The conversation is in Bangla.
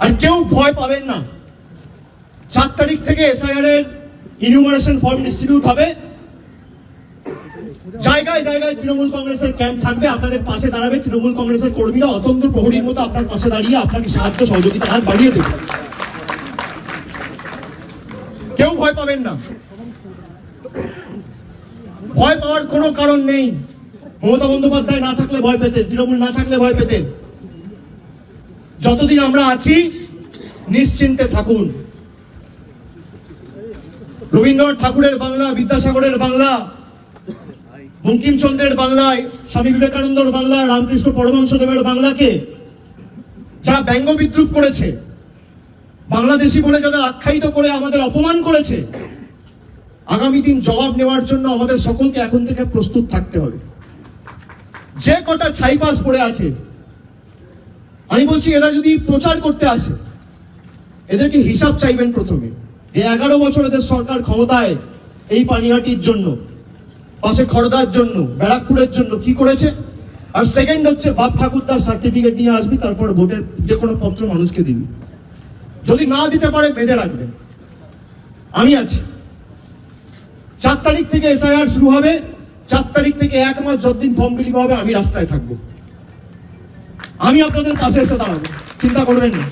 আর কেউ ভয় পাবেন না। 4 তারিখ থেকে এসআইআর এর ইনিউমারেশন ফর্ম ডিস্ট্রিবিউট হবে। জায়গায় জায়গায় তৃণমূল কংগ্রেসের ক্যাম্প থাকবে, আপনাদের পাশে দাঁড়াবে তৃণমূল কংগ্রেসের কর্মীরা, অতন্ত্র প্রহরীর মতো আপনার পাশে দাঁড়িয়ে আপনাকে সাহায্য সহযোগিতা হাত বাড়িয়ে দেবে। কেউ ভয় পাবেন না, ভয় পাওয়ার কোনো কারণ নেই। মমতা বন্দ্যোপাধ্যায় না থাকলে ভয় পেতেন, তৃণমূল না থাকলে ভয় পেতেন। যতদিন আমরা আছি নিশ্চিন্তে থাকুন। রবীন্দ্রনাথ ঠাকুরের বাংলা, বিদ্যাসাগরের বাংলা, বঙ্কিমচন্দ্রের বাংলায়, স্বামী বিবেকানন্দর বাংলা, রামকৃষ্ণ পরমহংসদেবের বাংলাকে যারা ব্যঙ্গ বিদ্রুপ করেছে, বাংলাদেশি বলে যাদের আখ্যায়িত করে আমাদের অপমান করেছে, আগামী দিন জবাব নেওয়ার জন্য আমাদের সকলকে এখন থেকে প্রস্তুত থাকতে হবে। যে কটা ছাইপাস পড়ে আছে, আমি বলছি এরা যদি প্রচার করতে আসে, এদেরকে হিসাব চাইবেন প্রথমে, যে 11 বছর এদের সরকার ক্ষমতায় এই পানিহাটির জন্য, পাশে খড়দার জন্য, ব্যারাকপুরের জন্য কি করেছে। আর সেকেন্ড হচ্ছে বাপ ঠাকুরদার সার্টিফিকেট নিয়ে আসবি, তারপর ভোটের যে কোনো পত্র মানুষকে দিবি। যদি না দিতে পারে বেঁধে রাখবেন। আমি আছি। 4 তারিখ থেকে এসআইআর শুরু হবে। 4 তারিখ থেকে 1 মাস যতদিন ফর্ম বিলি হবে আমি রাস্তায় থাকবো। আমি আপনাদের পাশে এসে দাঁড়াবো, চিন্তা করবেন না।